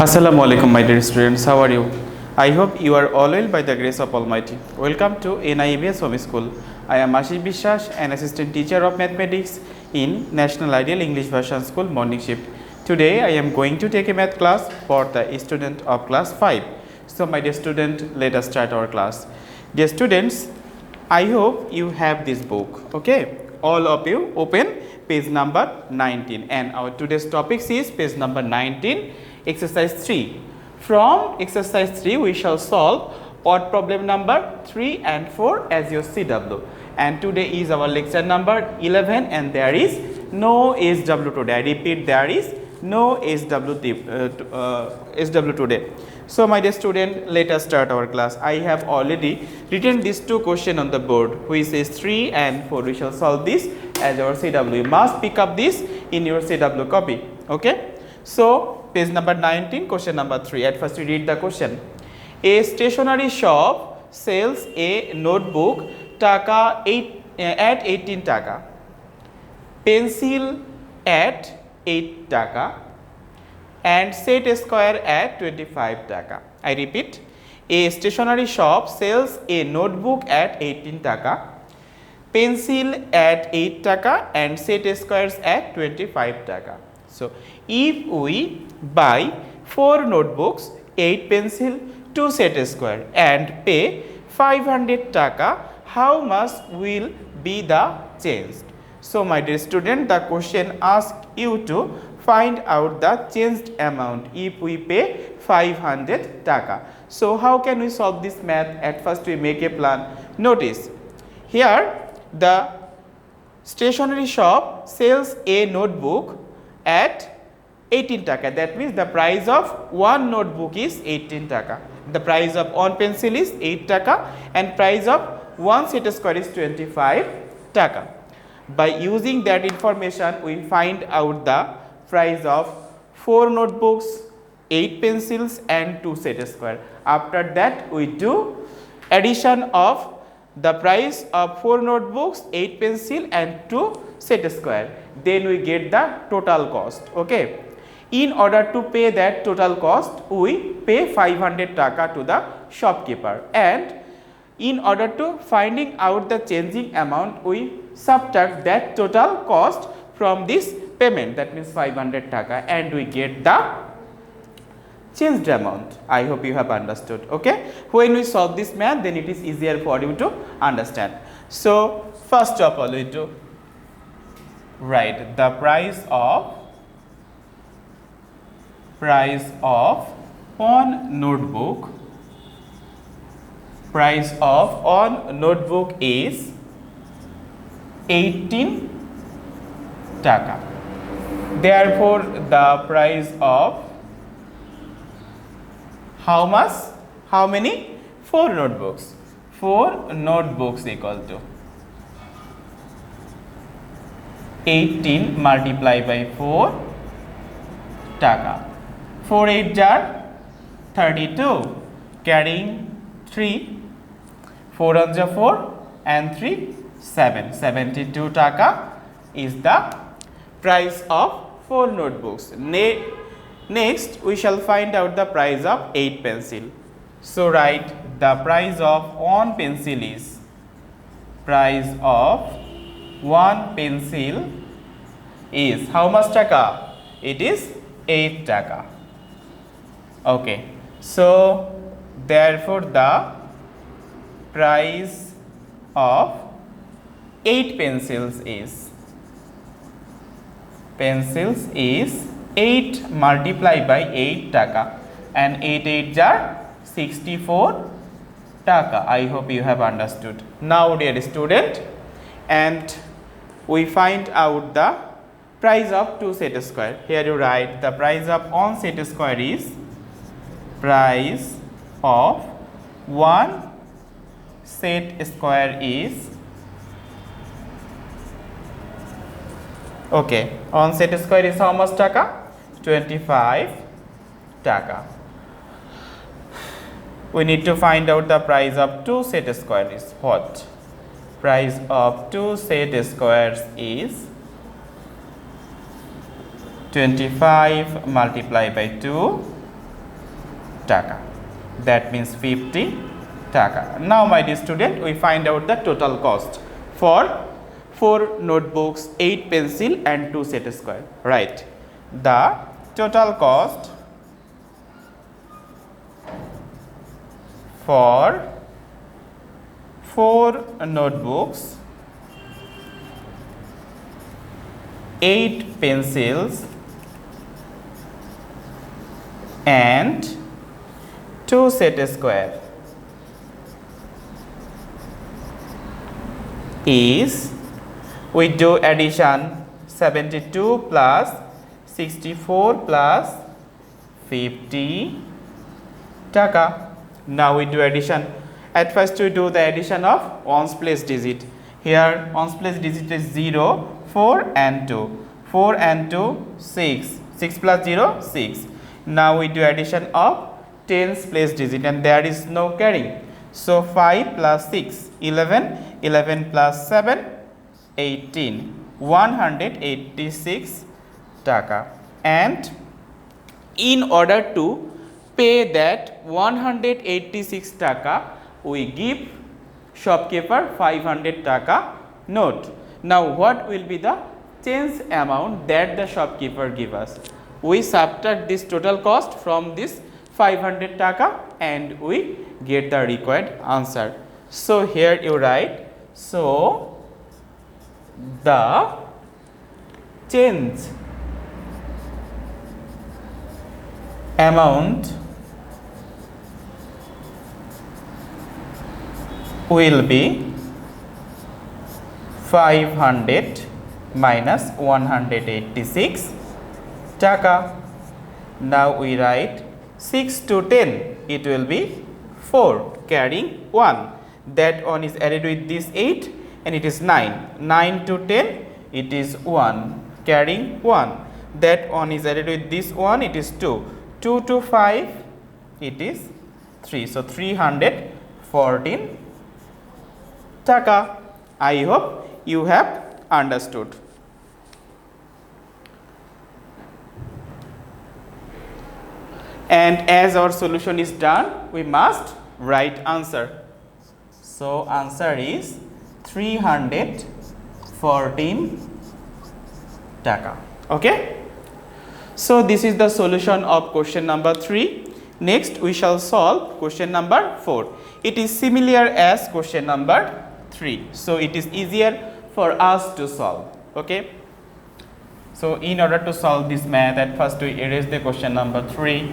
Assalamualaikum my dear students, how are you? I hope you are all well by the grace of Almighty. Welcome to NIBS Home School. I am Ashis Biswas, an assistant teacher of mathematics in National Ideal English Version School morning shift. Today I am going to take a math class for the student of class 5. So my dear student, let us start our class. Dear students, I hope you have this book. Okay, all of you open page number 19 and our today's topic is page number 19. Exercise 3. From exercise 3 we shall solve odd problem number 3 and 4 as your CW, and today is our lecture number 11 and there is no SW today. I repeat, there is no SW today. So my dear student, let us start our class. I have already written these two questions on the board which is 3 and 4. We shall solve this as our CW. You must pick up this in your CW copy. Okay. So page number 19, question number 3. At first we read the question. A stationery shop sells a notebook at 18 taka, pencil at 8 taka and set square at 25 taka. I repeat, a stationery shop sells a notebook at 18 taka, pencil at 8 taka and set squares at 25 taka. So, if we buy 4 notebooks, 8 pencil, 2 set square and pay 500 taka, how much will be the change? So, my dear student, the question asks you to find out the changed amount if we pay 500 taka. So, how can we solve this math? At first we make a plan. Notice, here the stationery shop sells a notebook at 18 taka. That means the price of one notebook is 18 taka. The price of one pencil is 8 taka and price of one set square is 25 taka. By using that information, we find out the price of 4 notebooks, 8 pencils and 2 set square. After that, we do addition of the price of 4 notebooks, 8 pencil and 2 set square. Then we get the total cost. Okay. In order to pay that total cost, we pay 500 taka to the shopkeeper, and in order to finding out the changing amount, we subtract that total cost from this payment, that means 500 taka, and we get the changed amount. I hope you have understood. Okay. When we solve this math, then it is easier for you to understand. So, first of all, we do write the price of one notebook. Price of one notebook is 18 taka. Therefore, the price of how much? How many? 4 notebooks. 4 notebooks equal to 18 multiplied by 4 taka. 4 8 jar 32, carrying 3, 4 on the 4 and 3 7, 72 taka is the price of 4 notebooks. Next we shall find out the price of 8 pencil. So write the price of 1 pencil is, price of 1 pencil is how much taka? It is 8 taka. Okay. So therefore the price of 8 pencils is 8 multiplied by 8 taka, and 8 8 jar 64 taka. I hope you have understood. Now dear student, and we find out the price of 2 set square. Here you write the price of 1 set square is, price of 1 set square is, okay, 1 set square is how much taka? 25 taka. We need to find out the price of 2 set square is what? Price of 2 set squares is 25 multiplied by 2 taka. That means 50 taka. Now my dear student, we find out the total cost for 4 notebooks, 8 pencil and 2 set square. Right. The total cost for 4 notebooks, 8 pencils and 2 set square is, we do addition 72 plus 64 plus 50 taka. Now we do addition. At first we do the addition of ones place digit. Here ones place digit is 0, 4 and 2. 4 and 2, 6. 6 plus 0, 6. Now we do addition of tens place digit and there is no carrying. So 5 plus 6, 11. 11 plus 7, 18. 186 taka. And in order to pay that 186 taka, we give shopkeeper 500 taka note. Now what will be the change amount that the shopkeeper give us? We subtract this total cost from this 500 taka and we get the required answer. So here you write, so the change amount will be 500 minus 186 taka. Now we write 6 to 10, it will be 4 carrying 1. That one is added with this 8 and it is 9. 9 to 10, it is 1 carrying 1. That one is added with this 1, it is 2. 2 to 5, it is 3. So 314 taka. I hope you have understood. And as our solution is done, we must write answer. So answer is 314 taka. Okay. So this is the solution of question number 3. Next we shall solve question number 4. It is similar as question number 3. So it is easier for us to solve. Okay. So in order to solve this math, at first we erase the question number 3.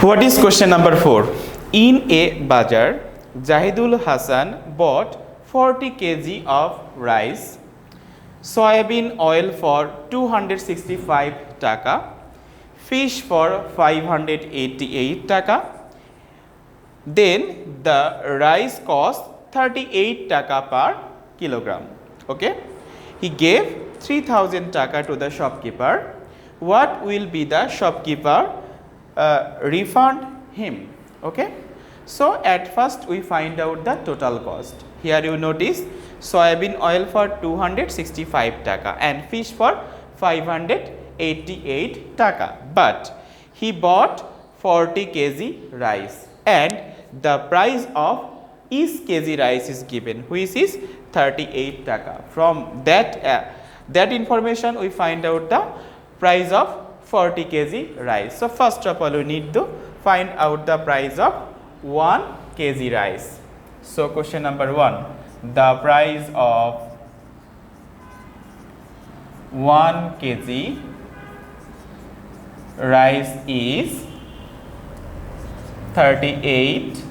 What is question number 4? In a bazar, Zahidul Hassan bought 40 kg of rice, soybean oil for 265 taka, fish for 588 taka. Then the rice cost 38 taka per kilogram. Okay. He gave 3000 taka to the shopkeeper. What will be the shopkeeper refund him? Okay. So at first we find out the total cost. Here you notice soybean oil for 265 taka and fish for 588 taka. But he bought 40 kg rice and the price of each kg rice is given, which is 38 taka. From that information we find out the price of 40 kg rice. So first of all we need to find out the price of 1 kg rice. So question number 1, the price of 1 kg rice is 38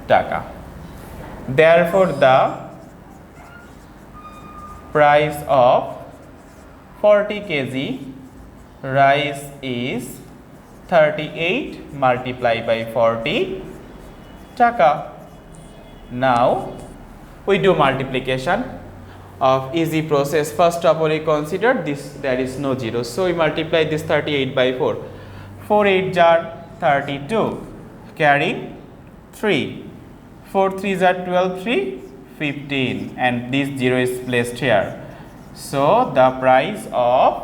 taka. Therefore the price of 40 kg rice is 38 multiplied by 40 taka. Now we do multiplication of easy process. First of all we consider this, there is no zero, so we multiply this 38 by 4. 4 8 jar 32 carrying 3. 4 3s are 12, 3, 15, and this 0 is placed here. So the price of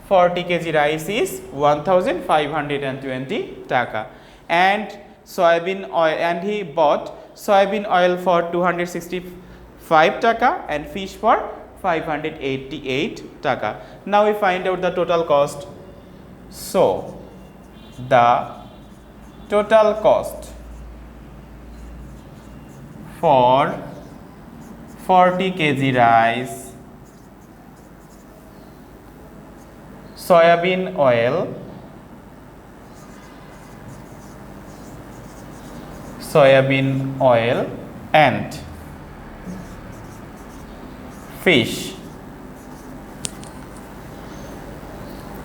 40 kg rice is 1520 taka, and soybean oil, and he bought soybean oil for 265 taka and fish for 588 taka. Now we find out the total cost. So the total cost for 40 kg rice, soybean oil, and fish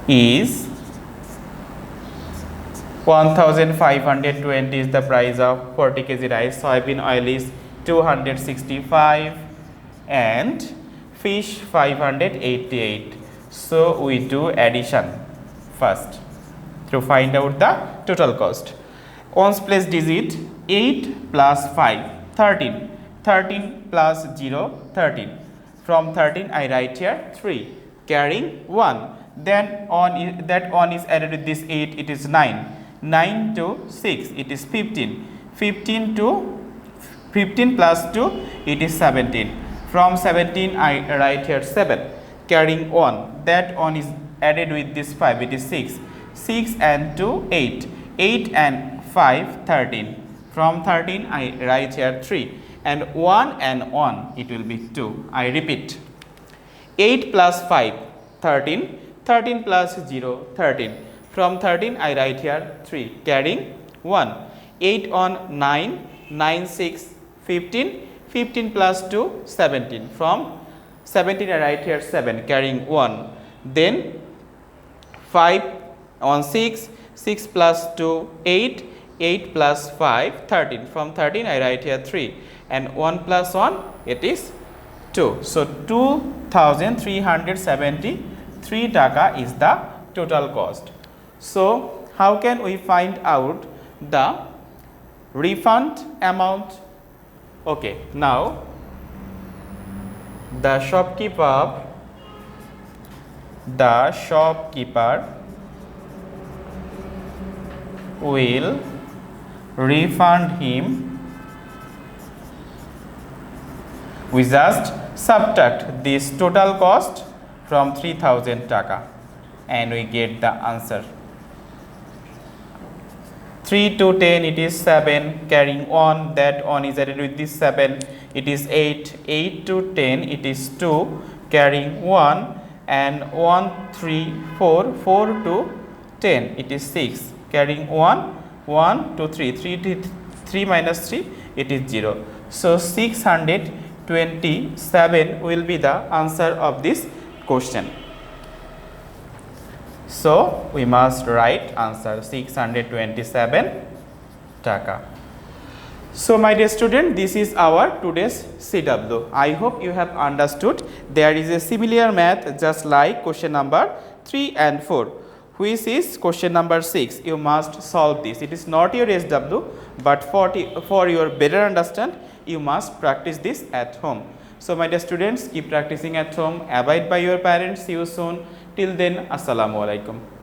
is 1520 is the price of 40 kg rice, soybean oil is 265 and fish 588. So we do addition first to find out the total cost. Ones place digit, 8 plus 5, 13, 13 plus 0, 13. From 13 I write here 3, carrying 1. Then that 1 is added with this 8, it is 9. 9 to 6, it is 15. 15 plus 2, it is 17. From 17 I write here 7, carrying 1. That 1 is added with this 5, it is 6. 6 and 2, 8. 8 and 5, 13. From 13 I write here 3, and 1 and 1, it will be 2. I repeat, 8 plus 5, 13. 13 plus 0, 13. From 13 I write here 3, carrying 1. 8 on 9, 9 6, 15. 15 plus 2, 17. From 17 I write here 7, carrying 1. Then 5 on 6, 6 plus 2, 8. 8 plus 5, 13. From 13 I write here 3, and 1 plus 1, it is 2. So 2373 taka is the total cost. So how can we find out the refund amount? Okay, now the shopkeeper will refund him. We just subtract this total cost from 3000 taka and we get the answer. 3 to 10, it is 7, carrying 1, that 1 is added with this 7, it is 8. 8 to 10, it is 2, carrying 1, and 1 3 4, 4 to 10, it is 6, carrying 1, 1 to 3, 3 minus 3, it is 0. So 627 will be the answer of this question. So we must write answer 627 taka. So my dear student, this is our today's CW. I hope you have understood. There is a similar math just like question number 3 and 4, which is question number 6. You must solve this. It is not your SW, but for your better understand, you must practice this at home. So my dear students, keep practicing at home, abide by your parents. See you soon. Till then, Assalamu alaikum.